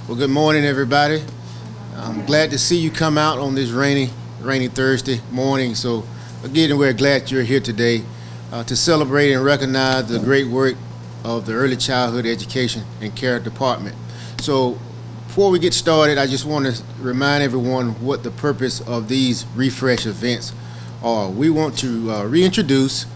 Well, good morning, everybody. I'm glad to see you come out on this rainy Thursday morning. So, again, we're glad you're here today to celebrate and recognize the great work of the Early Childhood Education and Care Department. So, before we get started, I just want to remind everyone what the purpose of these refresh events are. We want to reintroduce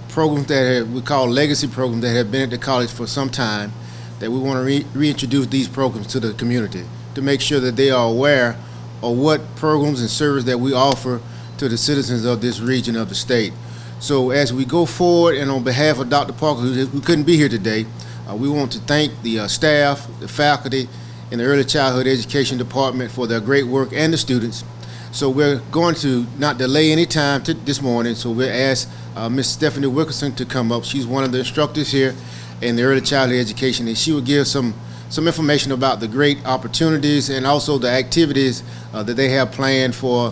programs that we call legacy programs that have been at the college for some time, that we want to reintroduce these programs to the community to make sure that they are aware of what programs and services that we offer to the citizens of this region of the state. So as we go forward, and on behalf of Dr. Parker, who couldn't be here today, we want to thank the staff, the faculty in the Early Childhood Education Department for their great work, and the students. So we're going to not delay any time this morning, so we'll ask Ms. Stephanie Wilkerson to come up. She's one of the instructors here in the early childhood education, and she will give some information about the great opportunities and also the activities that they have planned for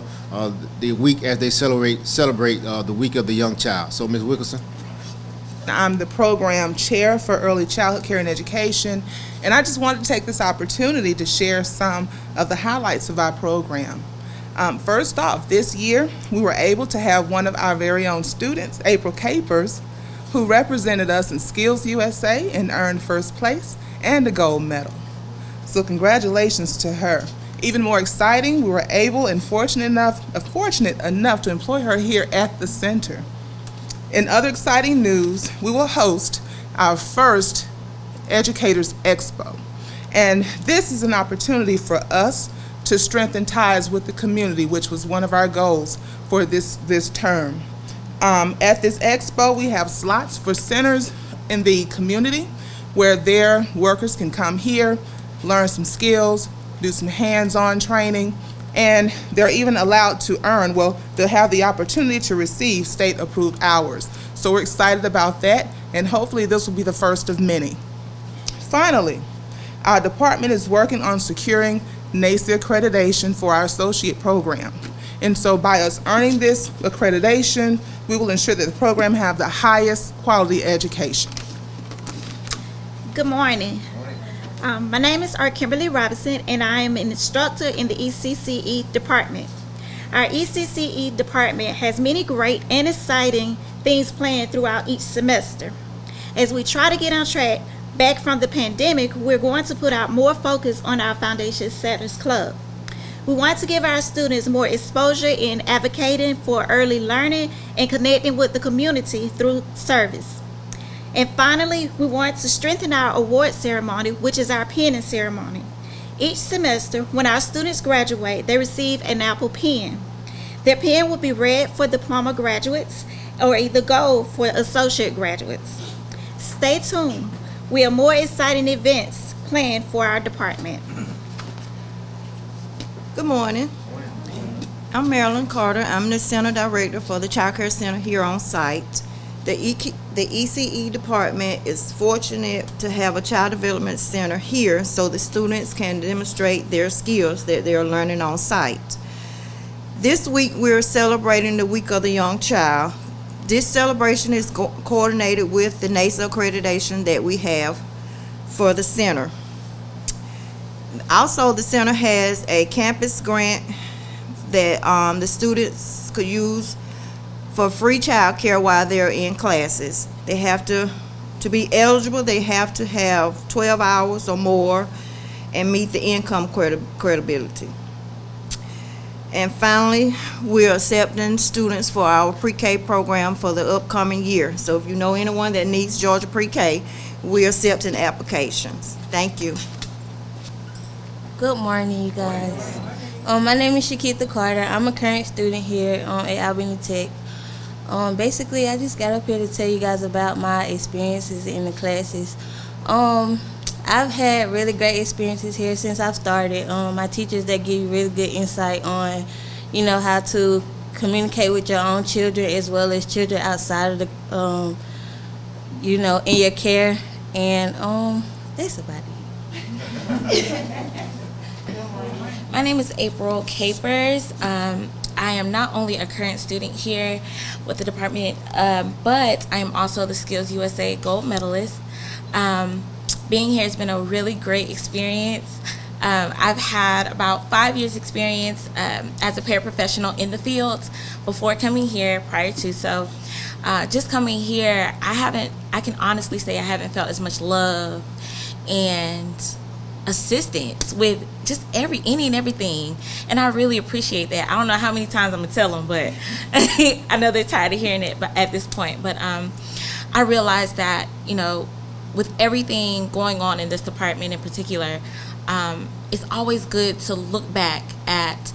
the week as they celebrate the week of the young child. So, Ms. Wilkerson. I'm the program chair for early childhood care and education, and I just wanted to take this opportunity to share some of the highlights of our program. First off, this year we were able to have one of our very own students, April Capers, who represented us in Skills USA and earned first place and a gold medal. So congratulations to her. Even more exciting, we were able and fortunate enough to employ her here at the center. In other exciting news, we will host our first Educators Expo. And this is an opportunity for us to strengthen ties with the community, which was one of our goals for this term. At this expo, we have slots for centers in the community where their workers can come here, learn some skills, do some hands-on training, and they're even allowed to earn, they'll have the opportunity to receive state-approved hours. So we're excited about that, and hopefully this will be the first of many. Finally, our department is working on securing NACE accreditation for our associate program. And so by us earning this accreditation, we will ensure that the program have the highest quality education. Good morning. My name is ARKIMBERLY Robinson, and I am an instructor in the ECCE department. Our ECCE department has many great and exciting things planned throughout each semester. As we try to get on track back from the pandemic, we're going to put out more focus on our Foundation Setters Club. We want to give our students more exposure in advocating for early learning and connecting with the community through service. And finally, we want to strengthen our award ceremony, which is our penning ceremony. Each semester, when our students graduate, they receive an Apple pen. Their pen will be red for diploma graduates or either gold for associate graduates. Stay tuned. We have more exciting events planned for our department. Good morning. I'm MARILYN Carter. I'm the Center Director for the Child Care Center here on site. The ECE department is fortunate to have a Child Development Center here so the students can demonstrate their skills that they're learning on site. This week we're celebrating the Week of the Young Child. This celebration is coordinated with the NACE accreditation that we have for the center. Also, the center has a campus grant that the students could use for free child care while they're in classes. They have to be eligible, they have to have 12 hours or more and meet the income credibility. And finally, we're accepting students for our pre-K program for the upcoming year. So if you know anyone that needs Georgia pre-K, we're accepting applications. Thank you. Good morning, you guys. My name is CHAKEITHA Carter. I'm a current student here at Albany Tech. Basically, I just got up here to tell you guys about my experiences in the classes. I've had really great experiences here since I've started. My teachers, they give you really good insight on, how to communicate with your own children as well as children outside of the, in your care. And that's about it. My name is April Capers. I am not only a current student here with the department, but I am also the Skills USA Gold Medalist. Being here has been a really great experience. I've had about 5 years experience as a paraprofessional in the field before coming here, prior to. So just coming here, I can honestly say I haven't felt as much love and assistance with just any and everything, and I really appreciate that. I don't know how many times I'm gonna tell them, but I know they're tired of hearing it but at this point. But I realized that, you know, with everything going on in this department in particular, it's always good to look back at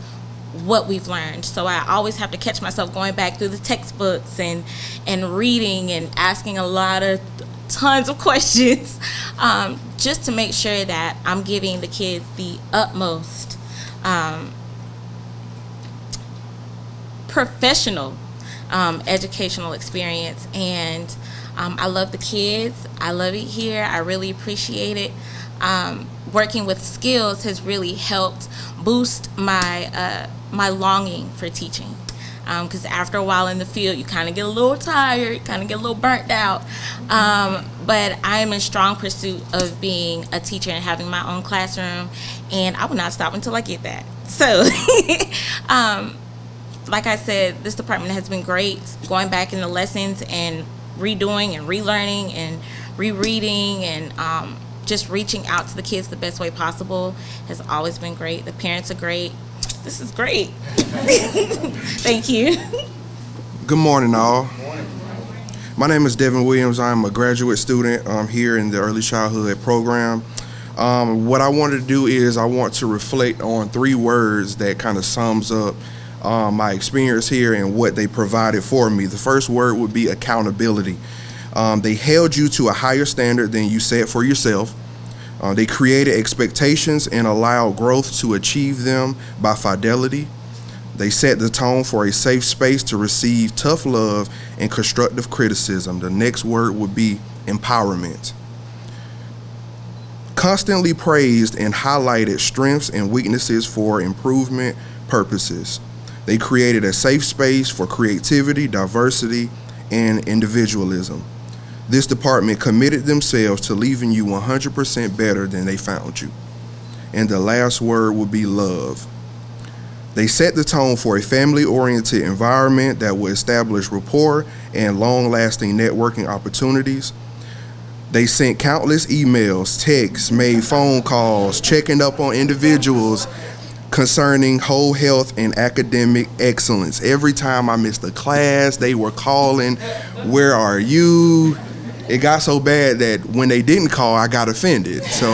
what we've learned. So I always have to catch myself going back through the textbooks and reading and asking a lot of tons of questions, just to make sure that I'm giving the kids the utmost professional educational experience. And I love the kids. I love it here. I really appreciate it. Working with skills has really helped boost my my longing for teaching. Because after a while in the field, you kind of get a little tired, kind of get a little burnt out. But I am in strong pursuit of being a teacher and having my own classroom, and I will not stop until I get that. So, like I said, this department has been great. Going back in the lessons and redoing and relearning and rereading and just reaching out to the kids the best way possible has always been great. The parents are great. This is great. Thank you. Good morning, all. My name is Devin Williams. I'm a graduate student here in the early childhood program. What I wanted to do is I want to reflect on 3 words that kind of sums up my experience here and what they provided for me. The first word would be accountability. They held you to a higher standard than you set for yourself. They created expectations and allowed growth to achieve them by fidelity. They set the tone for a safe space to receive tough love and constructive criticism. The next word would be empowerment. Constantly praised and highlighted strengths and weaknesses for improvement purposes. They created a safe space for creativity, diversity, and individualism. This department committed themselves to leaving you 100% better than they found you. And the last word would be love. They set the tone for a family-oriented environment that will establish rapport and long-lasting networking opportunities. They sent countless emails, texts, made phone calls, checking up on individuals concerning whole health and academic excellence. Every time I missed a class, they were calling, "Where are you?" It got so bad that when they didn't call, I got offended. So,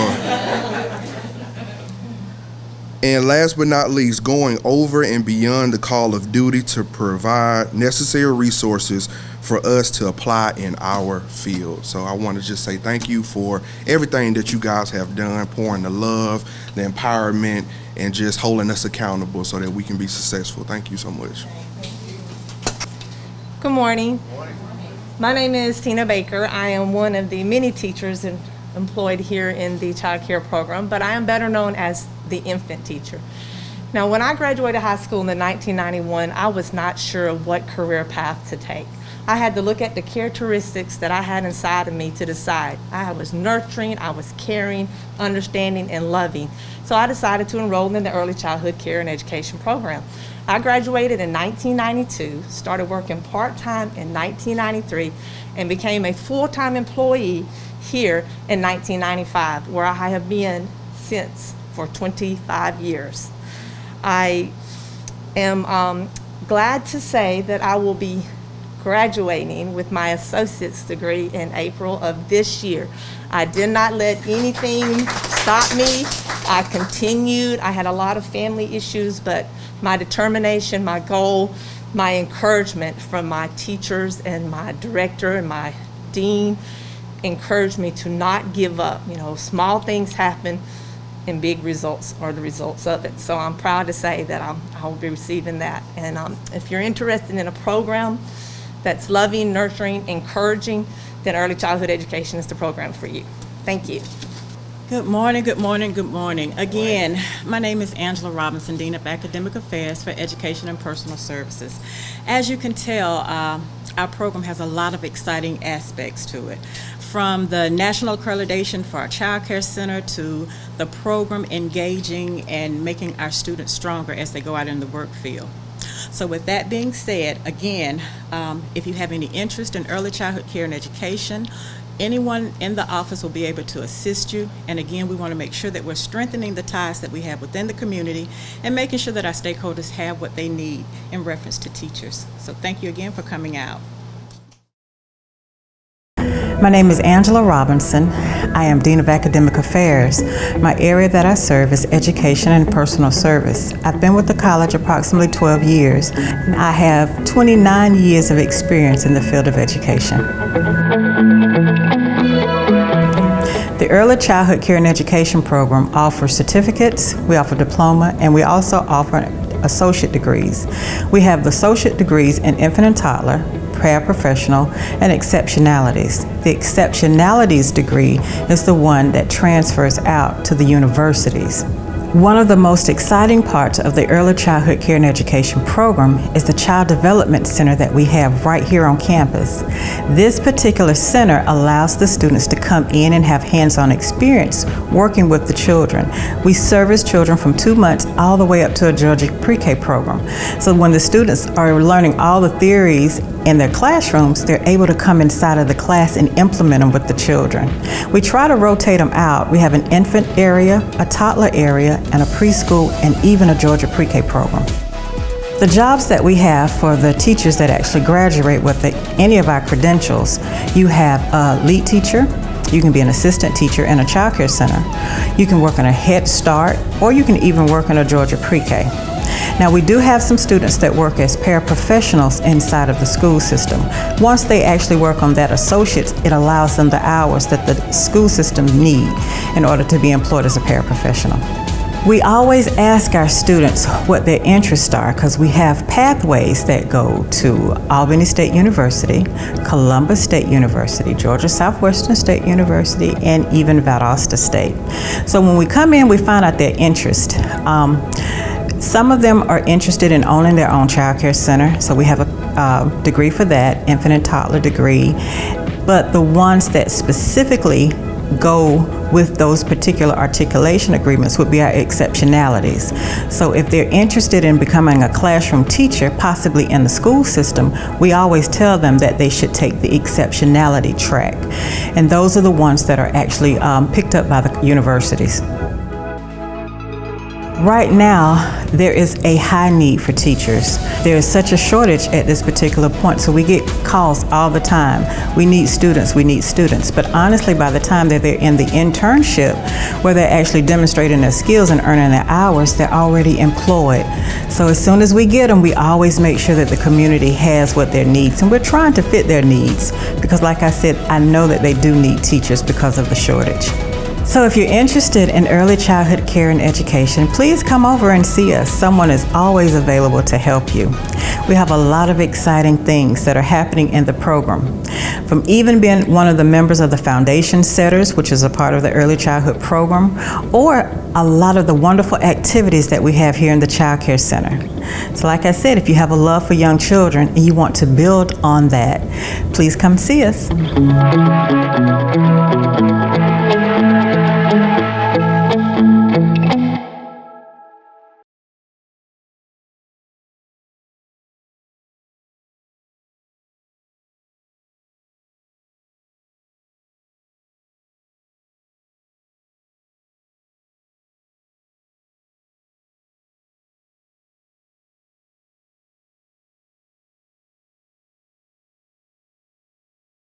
and last but not least, going over and beyond the call of duty to provide necessary resources for us to apply in our field. So I want to just say thank you for everything that you guys have done, pouring the love, the empowerment, and just holding us accountable so that we can be successful. Thank you so much. Good morning. My name is Tina Baker. I am one of the many teachers employed here in the child care program, but I am better known as the infant teacher. Now, when I graduated high school in 1991, I was not sure what career path to take. I had to look at the characteristics that I had inside of me to decide. I was nurturing, I was caring, understanding, and loving. So I decided to enroll in the early childhood care and education program. I graduated in 1992, started working part-time in 1993, and became a full-time employee here in 1995, where I have been since for 25 years. I am glad to say that I will be graduating with my associate's degree in April of this year. I did not let anything stop me. I continued. I had a lot of family issues, but my determination, my goal, my encouragement from my teachers and my director and my dean encouraged me to not give up. You know, small things happen and big results are the results of it. So I'm proud to say that I will be receiving that. And if you're interested in a program that's loving, nurturing, encouraging, then early childhood education is the program for you. Thank you. Good morning, good morning, good morning. Again, my name is Angela Robinson, Dean of Academic Affairs for Education and Personal Services. As you can tell, our program has a lot of exciting aspects to it. from the national accreditation for our child care center to the program engaging and making our students stronger as they go out in the work field. So with that being said, again, if you have any interest in early childhood care and education, anyone in the office will be able to assist you. And again, we want to make sure that we're strengthening the ties that we have within the community and making sure that our stakeholders have what they need in reference to teachers. So thank you again for coming out. My name is Angela Robinson. I am Dean of Academic Affairs. My area that I serve is Education and Personal Service. I've been with the college approximately 12 years, and I have 29 years of experience in the field of education. The Early Childhood Care and Education Program offers certificates, we offer diploma, and we also offer associate degrees. We have the associate degrees in infant and toddler, paraprofessional, and exceptionalities. The exceptionalities degree is the one that transfers out to the universities. One of the most exciting parts of the Early Childhood Care and Education program is the Child Development Center that we have right here on campus. This particular center allows the students to come in and have hands-on experience working with the children. We service children from 2 months all the way up to a Georgia pre-K program. So when the students are learning all the theories in their classrooms, they're able to come inside of the class and implement them with the children. We try to rotate them out. We have an infant area, a toddler area, and a preschool, and even a Georgia pre-K program. The jobs that we have for the teachers that actually graduate with any of our credentials, you have a lead teacher, you can be an assistant teacher in a child care center, you can work in a Head Start, or you can even work in a Georgia pre-K. Now, we do have some students that work as paraprofessionals inside of the school system. Once they actually work on that associates, it allows them the hours that the school system need in order to be employed as a paraprofessional. We always ask our students what their interests are, because we have pathways that go to Albany State University, Columbus State University, Georgia Southwestern State University, and even Valdosta State. So when we come in, we find out their interest. Some of them are interested in owning their own child care center, so we have a degree for that, infant and toddler degree. But the ones that specifically go with those particular articulation agreements would be our exceptionalities. So if they're interested in becoming a classroom teacher, possibly in the school system, we always tell them that they should take the exceptionality track. And those are the ones that are actually picked up by the universities. Right now, there is a high need for teachers. There is such a shortage at this particular point, so we get calls all the time. We need students, we need students. But honestly, by the time that they're in the internship, where they're actually demonstrating their skills and earning their hours, they're already employed. So as soon as we get them, we always make sure that the community has what their needs, and we're trying to fit their needs. Because like I said, I know that they do need teachers because of the shortage. So if you're interested in early childhood care and education, please come over and see us. Someone is always available to help you. We have a lot of exciting things that are happening in the program. From even being one of the members of the foundation setters, which is a part of the early childhood program, or a lot of the wonderful activities that we have here in the child care center. So like I said, if you have a love for young children and you want to build on that, please come see us.